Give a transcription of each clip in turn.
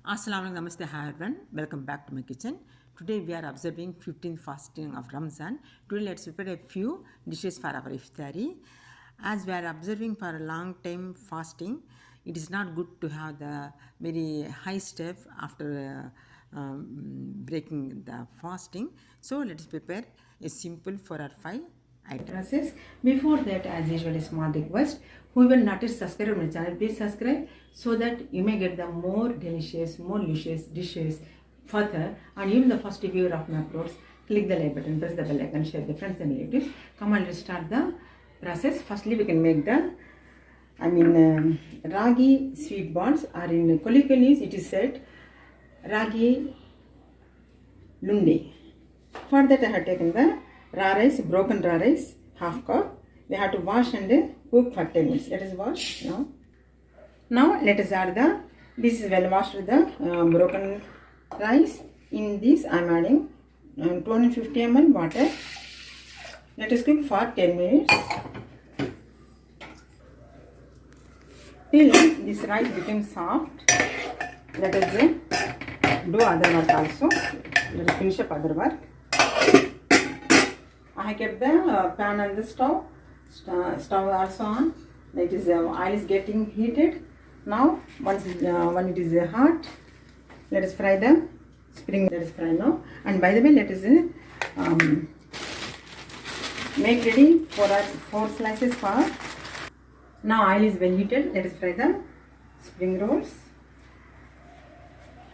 Assalamualaikum, namaste, hi everyone. Welcome back to my kitchen. Today we are observing 15th fasting of Ramazan. Today let's prepare a few dishes for our iftari. As we are observing for a long time fasting, it is not good to have the very high step after breaking the fasting. So let's prepare a simple 4 or 5 items. Process. Before that, as usual, a small request. Whoever not yet subscribed to my channel, please subscribe so that you may get the more delicious, more luscious dishes further. And even the first viewer of my uploads, click the like button, press the bell icon, share the friends and relatives. Come on, let's start the process. Firstly, we can make the ragi sweet balls, or in colloquially it is said ragi lundi. For that, I have taken the raw rice, broken raw rice, half cup. We have to wash and cook for 10 minutes. Let us wash now. Now let us add this is well washed broken rice. In this I am adding 250 ml water. Let us cook for 10 minutes. Till this rice becomes soft. Let us do other work also. Let us finish up other work. I kept the pan on the stove. Stove also on. It is oil is getting heated. Now once when it is hot, let us fry the spring. Let us fry now. And by the way, let us make ready for 4 slices for. Now oil is well heated. Let us fry the spring rolls.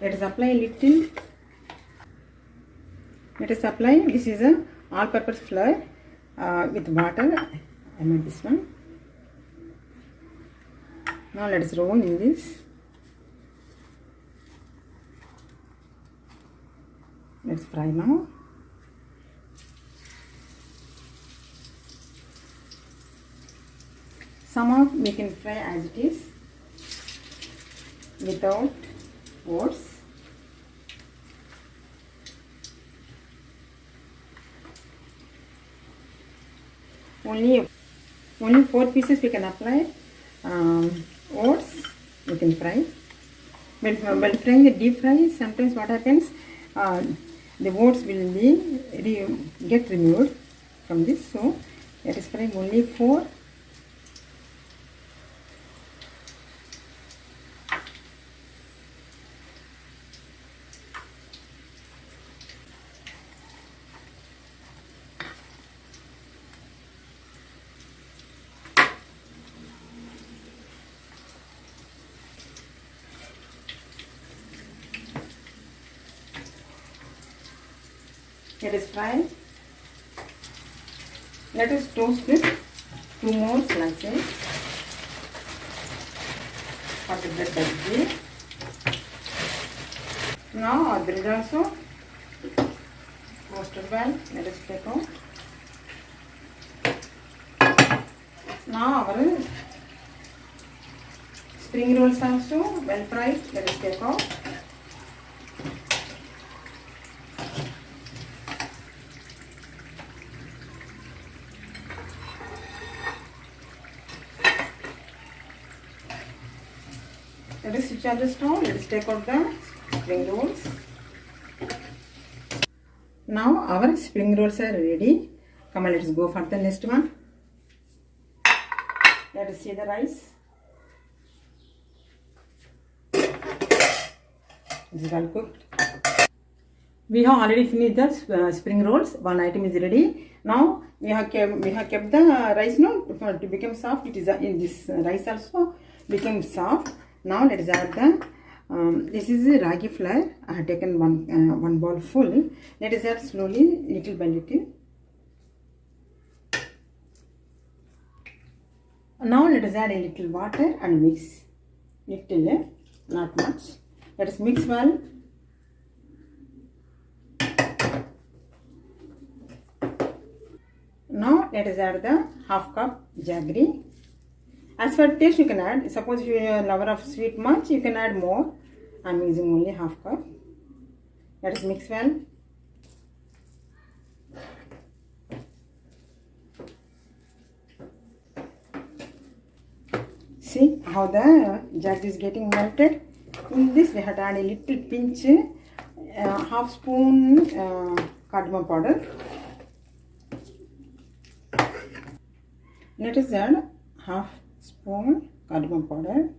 Let us apply a little. Let us apply. This is a all-purpose flour with water. I made this one. Now let us roll in this. Let's fry now. Some of we can fry as it is without oats. Only 4 pieces we can apply. Oats we can fry. When frying the deep fry, sometimes what happens, the oats will get removed from this. So let us fry only 4. Let us fry. Let us toast this 2 more slices for the bread bajji. Now our bread also toasted well. Let us take out. Now our spring rolls also well fried. Let us take out. Let us switch on the stove. Let us take out the spring rolls. Now our spring rolls are ready. Come on, let us go for the next one. Let us see the rice. It is well cooked. We have already finished the spring rolls. One item is ready. Now we have kept the rice now to become soft. It is in this rice also became soft. Now let us add the this is the ragi flour. I have taken one bowl full. Let us add slowly, little by little. Now let us add a little water and mix. Little, not much. Let us mix well. Now let us add the half cup jaggery. As for taste, you can add. Suppose if you are a lover of sweet much, you can add more. I am using only half cup. Let us mix well. See how the jaggery is getting melted. In this we have to add a little pinch, half spoon cardamom powder. Let us add half spoon cardamom powder.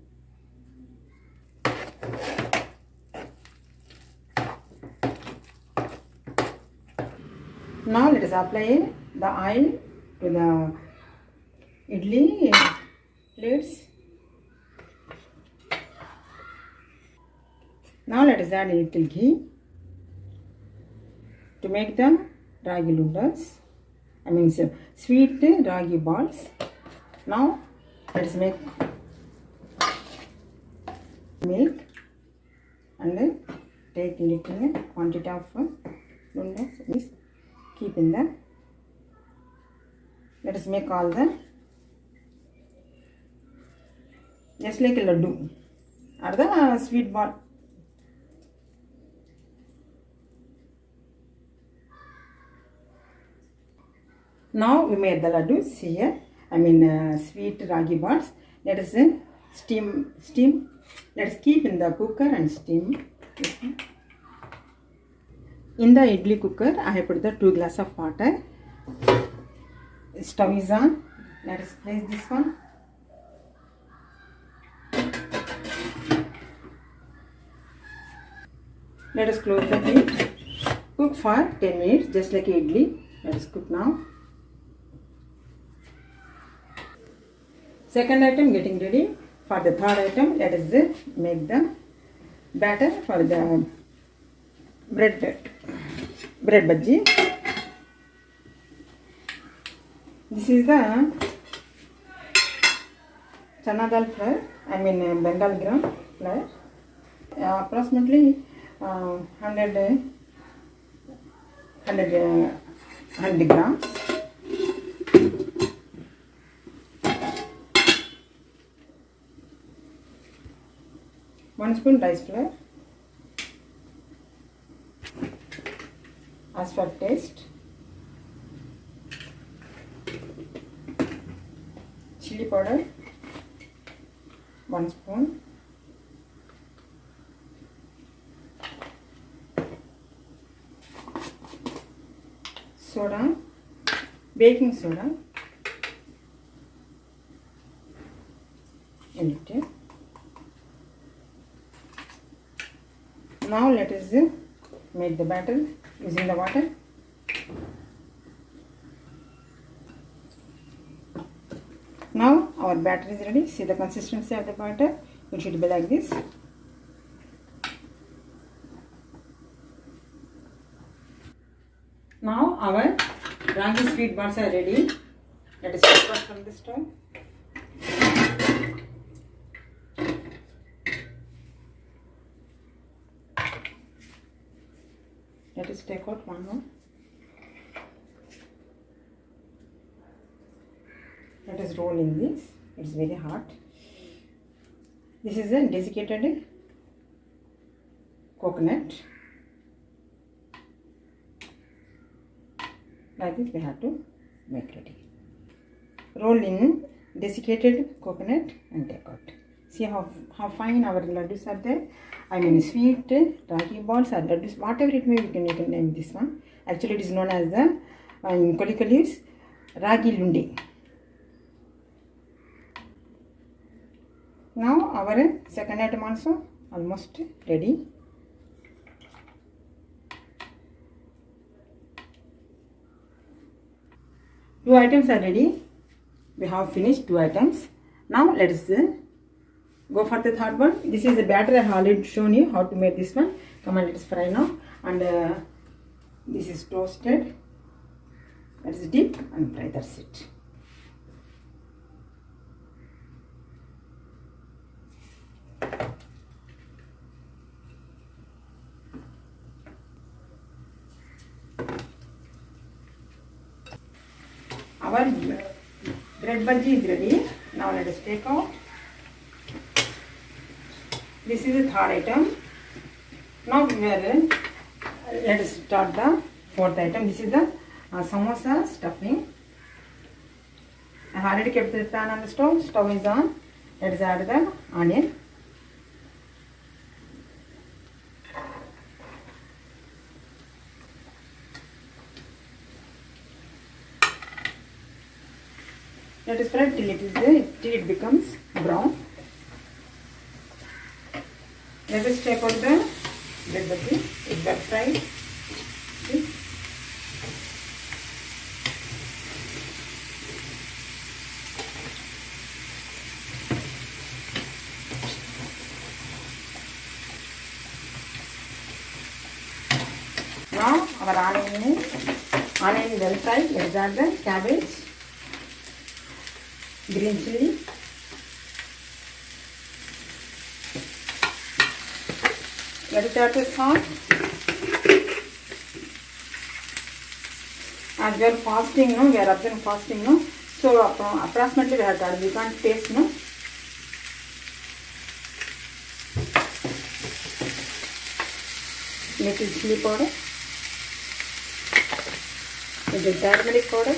Now let us apply the oil to the idli plates. Now let us add a little ghee to make the ragi noodles. I mean sweet ragi balls. Now let us make milk and take little quantity of noodles. Keep in the. Let us make all the just like a laddu or the sweet ball. Now we made the laddus here. I mean sweet ragi balls. Let us steam. Let us keep in the cooker and steam. In the idli cooker, I have put the 2 glasses of water. Stove is on. Let us place this one. Let us close the lid. Cook for 10 minutes, just like idli. Let us cook now. Second item getting ready. For the third item, let us make the batter for the bread bajji. This is the chana dal flour, I mean Bengal gram flour, approximately 100 grams. One spoon rice flour, as for taste, chili powder 1 spoon, soda, baking soda a little. Now let us make the batter using the water. Now our batter is ready. See the consistency of the batter. It should be like this. Now our ragi sweet balls are ready. Let us take one from the stove. Let us take out one more. Let us roll in this. It's very hot. This is a desiccated coconut. Like this we have to make ready. Roll in desiccated coconut and take out. See how fine our laddus are there. I mean sweet ragi balls or laddus, whatever it may be, you can name this one. Actually it is known as the in Kolika leaves ragi lunde. Now our second item also almost ready. Two items are ready. We have finished 2 items. Now let us go for the third one. This is the batter. I have already shown you how to make this one. Come on, let us fry now. And this is toasted. Let us dip and fry. That's it. Our bread bajji is ready. Now let us take out. This is the third item. Now we are let us start the fourth item. This is the samosa stuffing. I have already kept the pan on the stove. Stove is on. Let us add the onion. Let us fry till it becomes brown. Let us take out the bread bajji. It's well fried. See? Now our onion is well fried. Let us add the cabbage, green chilli, let us add the salt. As we are fasting, no, we are observing fasting, no. So approximately we have to add. We can't taste, no. Little chili powder, little turmeric powder,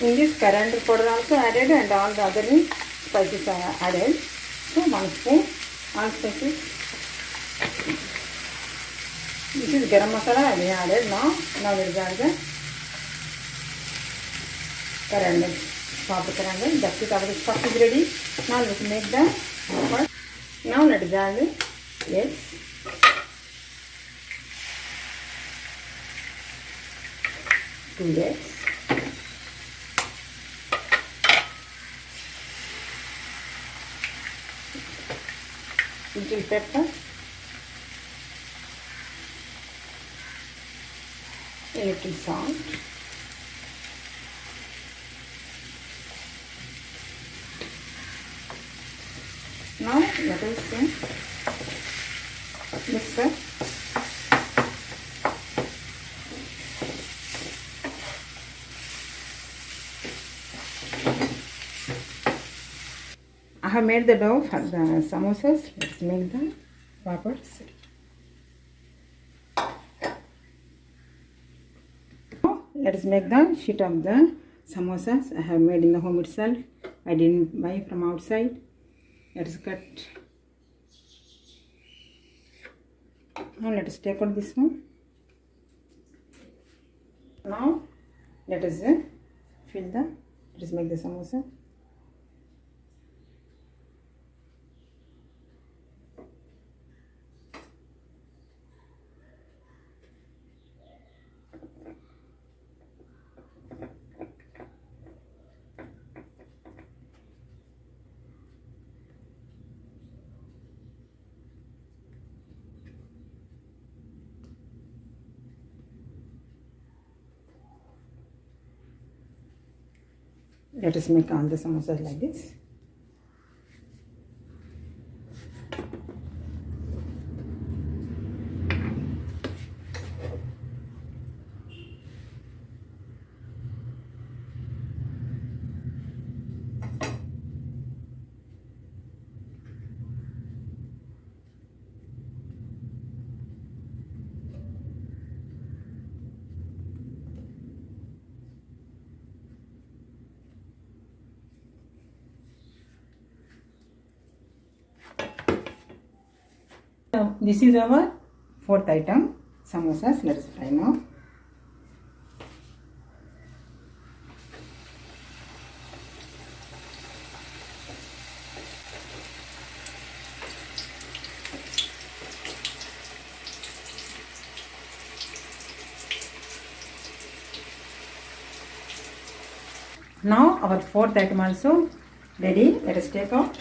in this coriander powder also added and all the other spices are added. So 1 spoon all spices. This is garam masala I have added now. Now let us add the coriander. Chopped coriander. That's it. Our stuff is ready. Now let's make the first. Now let us add the eggs. 2 eggs. Little pepper. A little salt. Now let us mix up. I have made the dough for the samosas. Let's make the papads. Now let us make the sheet of the samosas. I have made in the home itself. I didn't buy from outside. Let us cut. Now let us take out this one. Now let us let us make the samosa. Let us make all the samosas like this. Now this is our 4th item, samosas. Let us fry now. Now our 4th item also ready. Let us take out.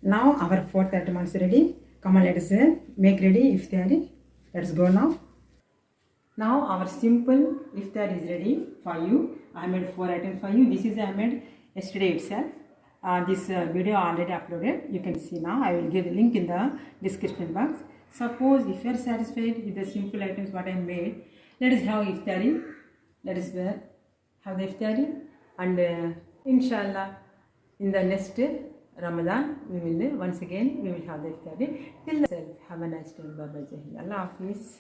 Now our 4th item is ready. Come on, let us make ready iftari. Let's go now. Now our simple iftar is ready for you. I made 4 items for you. This is I made yesterday itself. This video already uploaded. You can see now. I will give the link in the description box. Suppose if you are satisfied with the simple items what I made, let us have iftari. Let us have the iftari, and inshallah in the next Ramadan we will once again we will have the iftari. Till then, have a nice day. Bye bye. Allah Hafiz.